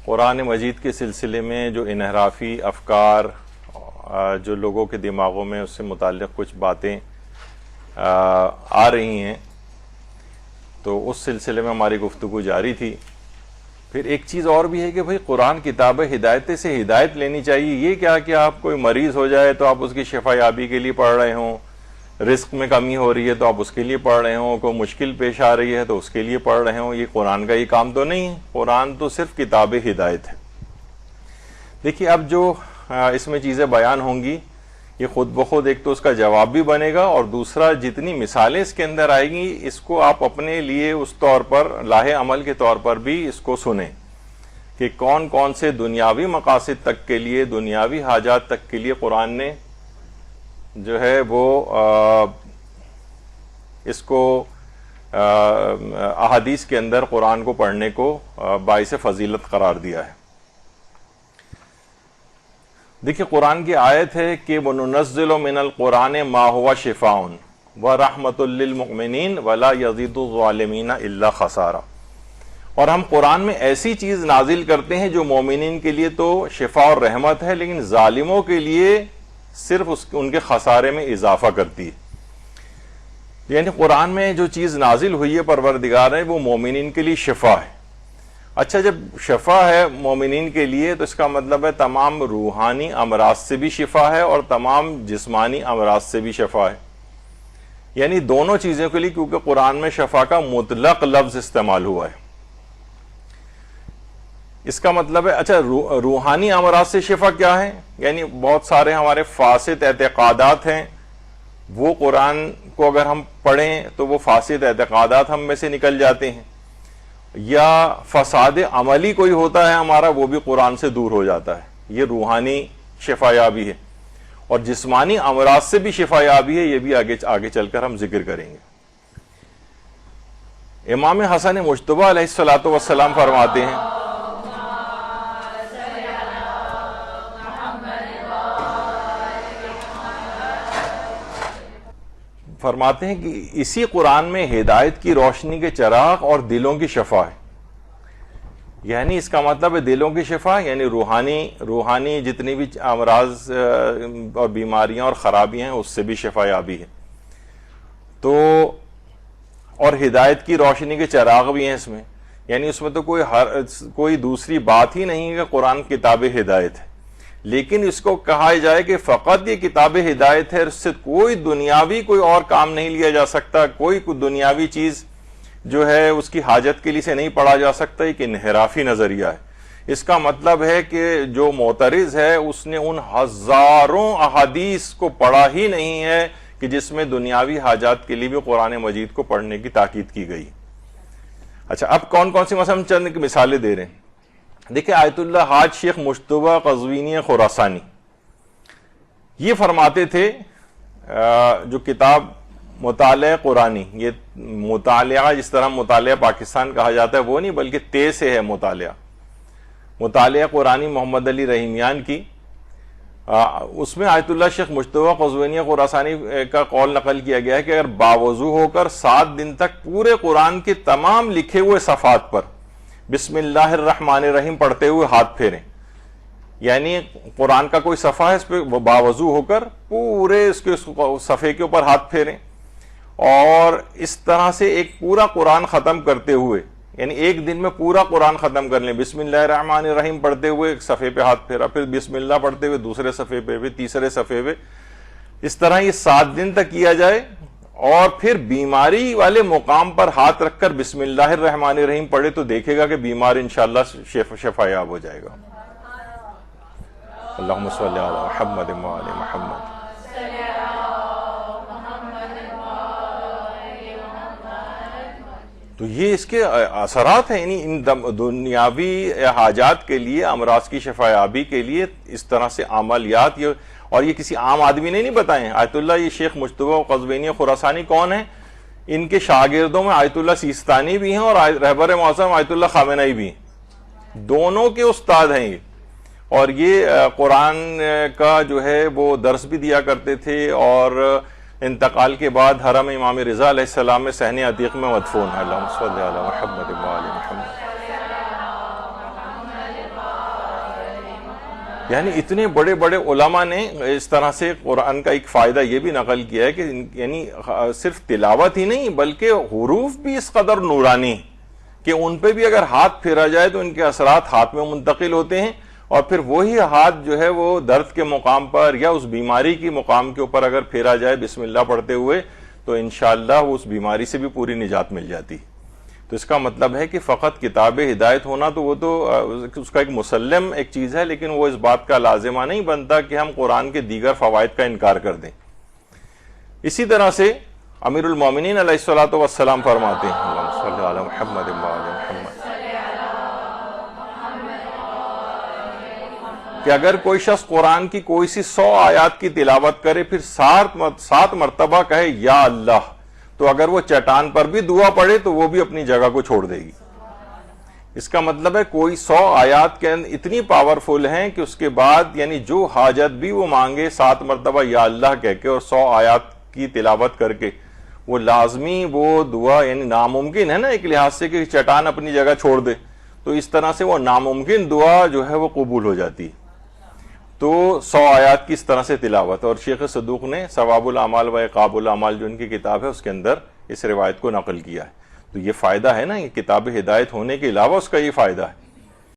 قرآن مجید کے سلسلے میں جو انحرافی افکار جو لوگوں کے دماغوں میں اس سے متعلق کچھ باتیں آ رہی ہیں، تو اس سلسلے میں ہماری گفتگو جاری تھی۔ پھر ایک چیز اور بھی ہے کہ بھئی قرآن کتاب ہدایت سے ہدایت لینی چاہیے۔ یہ کیا کہ آپ کوئی مریض ہو جائے تو آپ اس کی شفا یابی کے لیے پڑھ رہے ہوں، رزق میں کمی ہو رہی ہے تو آپ اس کے لیے پڑھ رہے ہوں، کوئی مشکل پیش آ رہی ہے تو اس کے لیے پڑھ رہے ہوں، یہ قرآن کا یہ کام تو نہیں ہے۔ قرآن تو صرف کتاب ہدایت ہے۔ دیکھیے اب جو اس میں چیزیں بیان ہوں گی، یہ خود بخود ایک تو اس کا جواب بھی بنے گا، اور دوسرا جتنی مثالیں اس کے اندر آئیں گی اس کو آپ اپنے لیے اس طور پر لاہے عمل کے طور پر بھی اس کو سنیں کہ کون کون سے دنیاوی مقاصد تک کے لیے، دنیاوی حاجات تک کے لیے قرآن نے جو ہے وہ اس کو احادیث کے اندر قرآن کو پڑھنے کو باعث فضیلت قرار دیا ہے۔ دیکھیے قرآن کی آیت ہے کہ وَنُنَزِّلُ مِنَ الْقُرْآنِ مَا هُوَ شِفَاءٌ وَرَحْمَةٌ لِّلْمُؤْمِنِينَ وَلَا يَزِيدُ الظَّالِمِينَ إِلَّا خَسَارًا، اور ہم قرآن میں ایسی چیز نازل کرتے ہیں جو مومنین کے لیے تو شفا اور رحمت ہے، لیکن ظالموں کے لیے صرف ان کے خسارے میں اضافہ کرتی ہے۔ یعنی قرآن میں جو چیز نازل ہوئی ہے پروردگار ہے وہ مومنین کے لیے شفا ہے۔ اچھا، جب شفا ہے مومنین کے لیے تو اس کا مطلب ہے تمام روحانی امراض سے بھی شفا ہے اور تمام جسمانی امراض سے بھی شفا ہے، یعنی دونوں چیزوں کے لیے، کیونکہ قرآن میں شفا کا مطلق لفظ استعمال ہوا ہے۔ اس کا مطلب ہے اچھا روحانی امراض سے شفا کیا ہے؟ یعنی بہت سارے ہمارے فاسد اعتقادات ہیں، وہ قرآن کو اگر ہم پڑھیں تو وہ فاسد اعتقادات ہم میں سے نکل جاتے ہیں، یا فساد عملی کوئی ہوتا ہے ہمارا وہ بھی قرآن سے دور ہو جاتا ہے، یہ روحانی شفا یابی ہے۔ اور جسمانی امراض سے بھی شفا یابی ہے، یہ بھی آگے چل کر ہم ذکر کریں گے۔ امام حسن مجتبی علیہ السلام فرماتے ہیں کہ اسی قرآن میں ہدایت کی روشنی کے چراغ اور دلوں کی شفا ہے۔ یعنی اس کا مطلب ہے دلوں کی شفا، یعنی روحانی جتنی بھی امراض اور بیماریاں اور خرابیاں ہیں اس سے بھی شفا یابی ہے۔ تو اور ہدایت کی روشنی کے چراغ بھی ہیں اس میں، یعنی اس میں تو کوئی دوسری بات ہی نہیں ہے کہ قرآن کتاب ہدایت ہے، لیکن اس کو کہا جائے کہ فقط یہ کتاب ہدایت ہے، اس سے کوئی دنیاوی کوئی اور کام نہیں لیا جا سکتا، کوئی دنیاوی چیز جو ہے اس کی حاجت کے لیے سے نہیں پڑھا جا سکتا، ایک انحرافی نظریہ ہے۔ اس کا مطلب ہے کہ جو معترض ہے اس نے ان ہزاروں احادیث کو پڑھا ہی نہیں ہے کہ جس میں دنیاوی حاجات کے لیے بھی قرآن مجید کو پڑھنے کی تاکید کی گئی۔ اچھا، اب کون کون سی مثلا ہم چند مثالیں دے رہے ہیں۔ دیکھیں آیت اللہ حاج شیخ مجتبی قزوینی خراسانی یہ فرماتے تھے، جو کتاب مطالعہ قرآنی، یہ مطالعہ جس طرح مطالعہ پاکستان کہا جاتا ہے وہ نہیں، بلکہ تے سے ہے مطالعہ قرآنی محمد علی رحیمیان کی، اس میں آیت اللہ شیخ مجتبی قزوینی خراسانی کا قول نقل کیا گیا ہے کہ اگر باوضو ہو کر 7 دن تک پورے قرآن کے تمام لکھے ہوئے صفحات پر بسم اللہ الرحمن الرحیم پڑھتے ہوئے ہاتھ پھیریں، یعنی قرآن کا کوئی صفحہ ہے اس پہ باوضو ہو کر پورے اس کے صفحے کے اوپر ہاتھ پھیریں، اور اس طرح سے ایک پورا قرآن ختم کرتے ہوئے، یعنی ایک دن میں پورا قرآن ختم کر لیں، بسم اللہ الرحمن الرحیم پڑھتے ہوئے ایک صفحے پہ ہاتھ پھیرا، پھر بسم اللہ پڑھتے ہوئے دوسرے صفحے پہ، پھر تیسرے صفحے پہ، اس طرح یہ 7 دن تک کیا جائے، اور پھر بیماری والے مقام پر ہاتھ رکھ کر بسم اللہ الرحمن الرحیم پڑھے تو دیکھے گا کہ بیمار انشاءاللہ شفا یاب ہو جائے گا۔ اللہم صلی علی محمد وعلی محمد۔ تو یہ اس کے اثرات ہیں، یعنی ان دنیاوی حاجات کے لیے، امراض کی شفا یابی کے لیے اس طرح سے عملیات، اور یہ کسی عام آدمی نے نہیں بتائے ہیں۔ آیت اللہ یہ شیخ مجتبی قزوینی خراسانی کون ہیں؟ ان کے شاگردوں میں آیت اللہ سیستانی بھی ہیں اور رہبر معظم آیت اللہ خامنئی بھی ہیں، دونوں کے استاد ہیں یہ، اور یہ قرآن کا جو ہے وہ درس بھی دیا کرتے تھے، اور انتقال کے بعد حرم امام رضا علیہ السلام میں صحن عتیق میں مدفون ہے۔ اللہم صلی علی محمد وعلی محمد۔ یعنی اتنے بڑے بڑے علماء نے اس طرح سے قرآن کا ایک فائدہ یہ بھی نقل کیا ہے کہ یعنی صرف تلاوت ہی نہیں بلکہ حروف بھی اس قدر نورانی ہیں کہ ان پہ بھی اگر ہاتھ پھیرا جائے تو ان کے اثرات ہاتھ میں منتقل ہوتے ہیں، اور پھر وہی ہاتھ جو ہے وہ درد کے مقام پر یا اس بیماری کی مقام کے اوپر اگر پھیرا جائے بسم اللہ پڑھتے ہوئے تو انشاءاللہ اس بیماری سے بھی پوری نجات مل جاتی۔ تو اس کا مطلب ہے کہ فقط کتاب ہدایت ہونا تو وہ تو اس کا ایک مسلم ایک چیز ہے، لیکن وہ اس بات کا لازمہ نہیں بنتا کہ ہم قرآن کے دیگر فوائد کا انکار کر دیں۔ اسی طرح سے امیر المومنین علیہ الصلوۃ والسلام فرماتے ہیں اللہم صلی علی محمد وعلی محمد کہ اگر کوئی شخص قرآن کی کوئی سی 100 آیات کی تلاوت کرے پھر 7 مرتبہ کہے یا اللہ، تو اگر وہ چٹان پر بھی دعا پڑھے تو وہ بھی اپنی جگہ کو چھوڑ دے گی۔ اس کا مطلب ہے کوئی 100 آیات کے اندر اتنی پاورفل ہیں کہ اس کے بعد یعنی جو حاجت بھی وہ مانگے 7 مرتبہ یا اللہ کہہ کے اور 100 آیات کی تلاوت کر کے وہ لازمی وہ دعا یعنی ناممکن ہے نا ایک لحاظ سے کہ چٹان اپنی جگہ چھوڑ دے، تو اس طرح سے وہ ناممکن دعا جو ہے وہ قبول ہو جاتی۔ تو 100 آیات کی اس طرح سے تلاوت، اور شیخ صدوق نے ثواب الاعمال و عقاب الاعمال جو ان کی کتاب ہے اس کے اندر اس روایت کو نقل کیا ہے۔ تو یہ فائدہ ہے نا، یہ کتاب ہدایت ہونے کے علاوہ اس کا یہ فائدہ ہے۔